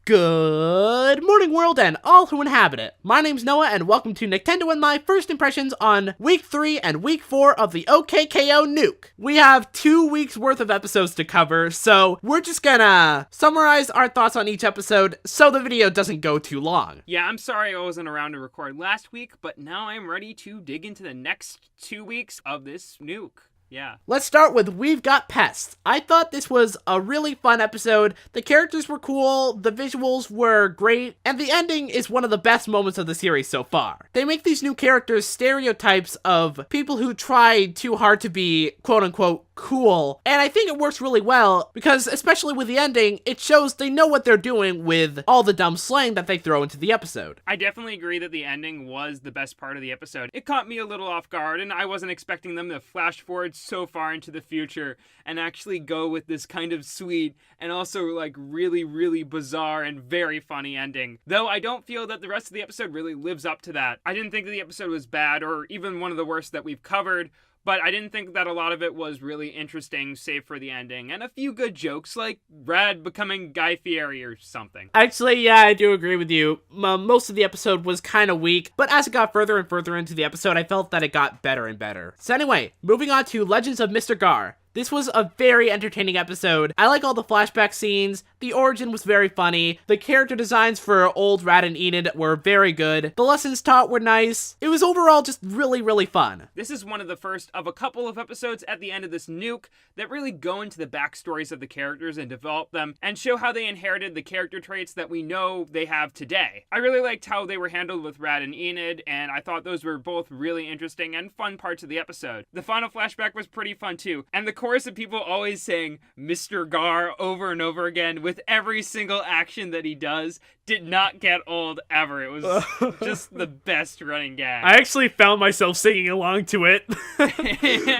Good morning, world, and all who inhabit it. My name's Noah, and welcome to Nintendo and my first impressions on Week 3 and Week 4 of the OKKO NUKE. We have 2 weeks worth of episodes to cover, so we're just gonna summarize our thoughts on each episode so the video doesn't go too long. Yeah, I'm sorry I wasn't around to record last week, but now I'm ready to dig into the next 2 weeks of this NUKE. Yeah. Let's start with We've Got Pests. I thought this was a really fun episode. The characters were cool, the visuals were great, and the ending is one of the best moments of the series so far. They make these new characters stereotypes of people who tried too hard to be quote-unquote cool, and I think it works really well because, especially with the ending, it shows they know what they're doing with all the dumb slang that they throw into the episode. I definitely agree that the ending was the best part of the episode. It caught me a little off guard, and I wasn't expecting them to flash forward so far into the future and actually go with this kind of sweet and also like really bizarre and very funny ending. Though I don't feel that the rest of the episode really lives up to that. I didn't think that the episode was bad or even one of the worst that we've covered, but I didn't think that a lot of it was really interesting, save for the ending, and a few good jokes, like Rad becoming Guy Fieri or something. Actually, yeah, I do agree with you. Most of the episode was kind of weak, but as it got further and further into the episode, I felt that it got better and better. So anyway, moving on to Legends of Mr. Gar. This was a very entertaining episode. I like all the flashback scenes, the origin was very funny, the character designs for old Rad and Enid were very good, the lessons taught were nice. It was overall just really fun. This is one of the first of a couple of episodes at the end of this NUKE that really go into the backstories of the characters and develop them and show how they inherited the character traits that we know they have today. I really liked how they were handled with Rad and Enid, and I thought those were both really interesting and fun parts of the episode. The final flashback was pretty fun too, and the chorus of people always saying Mr. Gar over and over again with every single action that he does did not get old ever. It was just the best running gag. I actually found myself singing along to it.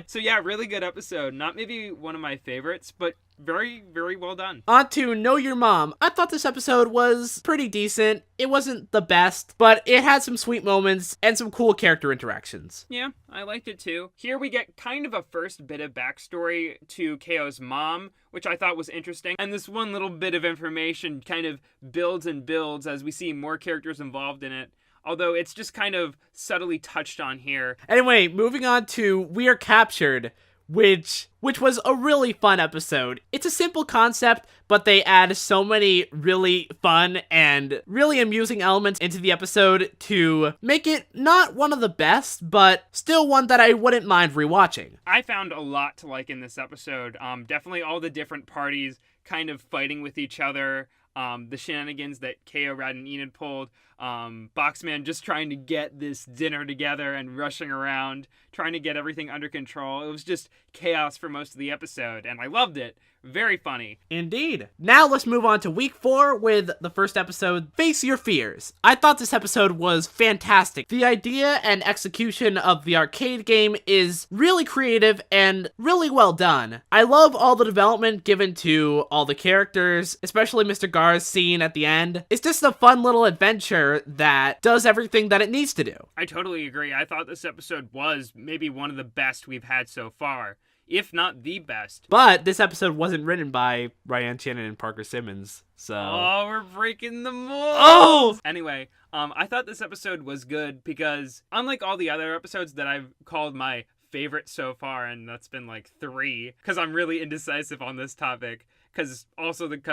So yeah, really good episode. Not maybe one of my favorites, but very well done. On to Know Your Mom. I thought this episode was pretty decent. It wasn't the best, but it had some sweet moments and some cool character interactions. Yeah, I liked it too. Here we get kind of a first bit of backstory to KO's mom, which I thought was interesting. And this one little bit of information kind of builds and builds as we see more characters involved in it. Although it's just kind of subtly touched on here. Anyway, moving on to We Are Captured, which was a really fun episode. It's a simple concept, but they add so many really fun and really amusing elements into the episode to make it not one of the best, but still one that I wouldn't mind rewatching. I found a lot to like in this episode. Definitely all the different parties kind of fighting with each other. The shenanigans that KO, Rad, and Enid pulled. Boxman just trying to get this dinner together and rushing around, trying to get everything under control. It was just chaos for most of the episode, and I loved it. Very funny. Indeed. Now let's move on to Week 4 with the first episode, Face Your Fears. I thought this episode was fantastic. The idea and execution of the arcade game is really creative and really well done. I love all the development given to all the characters, especially Mr. Gar's scene at the end. It's just a fun little adventure that does everything that it needs to do. I totally agree. I thought this episode was maybe one of the best we've had so far, if not the best. But this episode wasn't written by Ryan Shannon and Parker Simmons, so... Oh, we're breaking the mold! Oh! Anyway, I thought this episode was good because, unlike all the other episodes that I've called my favorite so far, and that's been like 3, because I'm really indecisive on this topic, because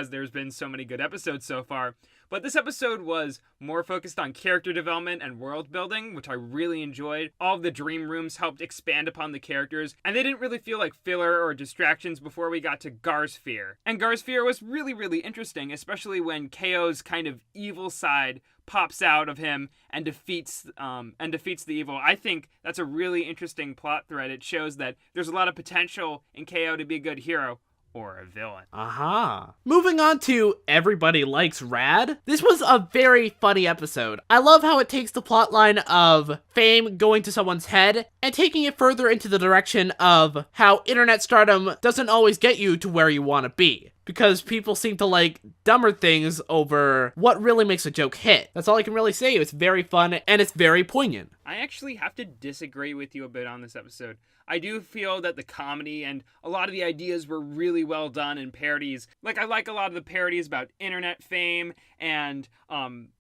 there's been so many good episodes so far. But this episode was more focused on character development and world building, which I really enjoyed. All of the dream rooms helped expand upon the characters, and they didn't really feel like filler or distractions before we got to Gar's Fear. And Gar's Fear was really interesting, especially when KO's kind of evil side pops out of him and defeats the evil. I think that's a really interesting plot thread. It shows that there's a lot of potential in KO to be a good hero. Or a villain. Aha. Moving on to Everybody Likes Rad. This was a very funny episode. I love how it takes the plotline of fame going to someone's head and taking it further into the direction of how internet stardom doesn't always get you to where you want to be. because people seem to like dumber things over what really makes a joke hit. That's all I can really say. It's very fun and it's very poignant. I actually have to disagree with you a bit on this episode. I do feel that the comedy and a lot of the ideas were really well done in parodies. Like, I like a lot of the parodies about internet fame and,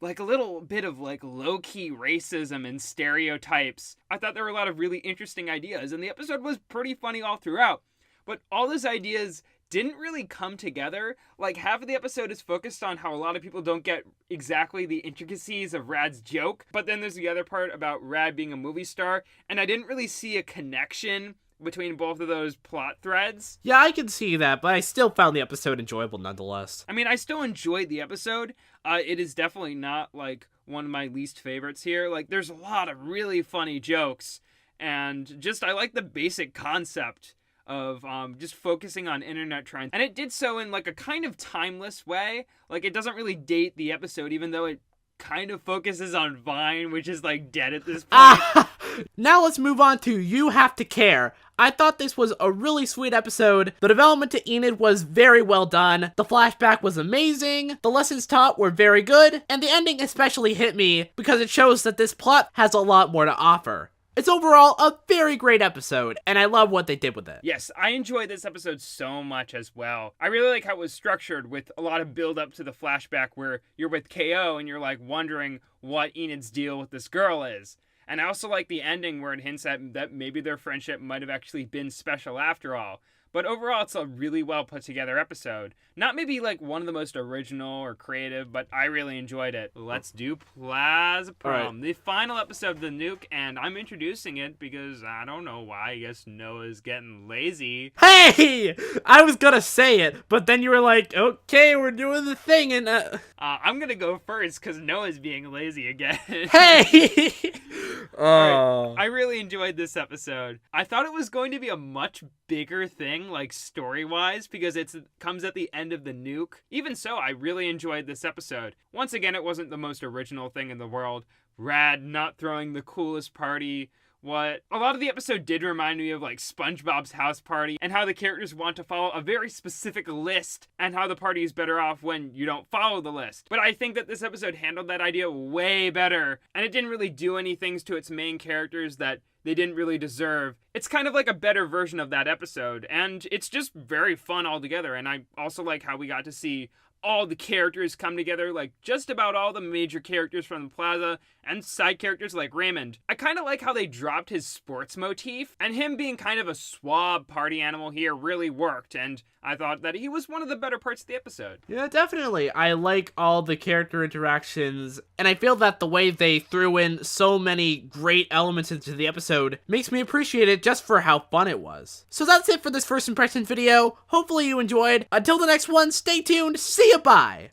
like a little bit of like low-key racism and stereotypes. I thought there were a lot of really interesting ideas, and the episode was pretty funny all throughout. But all those ideas didn't really come together. Like, half of the episode is focused on how a lot of people don't get exactly the intricacies of Rad's joke, but then there's the other part about Rad being a movie star, and I didn't really see a connection between both of those plot threads. Yeah, I can see that, but I still found the episode enjoyable nonetheless. I mean, I still enjoyed the episode. It is definitely not, like, one of my least favorites here. Like, there's a lot of really funny jokes, and just, I like the basic concept of just focusing on internet trends. And it did so in like a kind of timeless way. Like, it doesn't really date the episode, even though it kind of focuses on Vine, which is like dead at this point. Now let's move on to You Have to Care. I thought this was a really sweet episode. The development to Enid was very well done. The flashback was amazing. The lessons taught were very good. And the ending especially hit me because it shows that this plot has a lot more to offer. It's overall a very great episode, and I love what they did with it. Yes, I enjoyed this episode so much as well. I really like how it was structured with a lot of build up to the flashback where you're with KO and you're like wondering what Enid's deal with this girl is. And I also like the ending where it hints at that maybe their friendship might have actually been special after all. But overall, it's a really well put together episode. Not maybe like one of the most original or creative, but I really enjoyed it. Let's do Plaza Prom, right. the final episode of the Nuke, and I'm introducing it because I don't know why. I guess Noah's getting lazy. Hey! I was gonna say it, but then you were like, okay, we're doing the thing, and I'm gonna go first because Noah's being lazy again. Hey! Oh. I really enjoyed this episode. I thought it was going to be a much bigger thing, like story-wise, because it comes at the end of the Nuke. Even so, I really enjoyed this episode. Once again, it wasn't the most original thing in the world. Rad not throwing the coolest party. What a lot of the episode did remind me of like SpongeBob's house party and how the characters want to follow a very specific list and how the party is better off when you don't follow the list. But I think that this episode handled that idea way better, and it didn't really do any things to its main characters that they didn't really deserve. It's kind of like a better version of that episode, and it's just very fun altogether. And I also like how we got to see all the characters come together, like just about all the major characters from the plaza and side characters like Raymond. I kind of like how they dropped his sports motif, and him being kind of a suave party animal here really worked, and I thought that he was one of the better parts of the episode. Yeah, definitely. I like all the character interactions, and I feel that the way they threw in so many great elements into the episode makes me appreciate it just for how fun it was. So that's it for this first impression video. Hopefully you enjoyed. Until the next one, stay tuned. See ya, bye!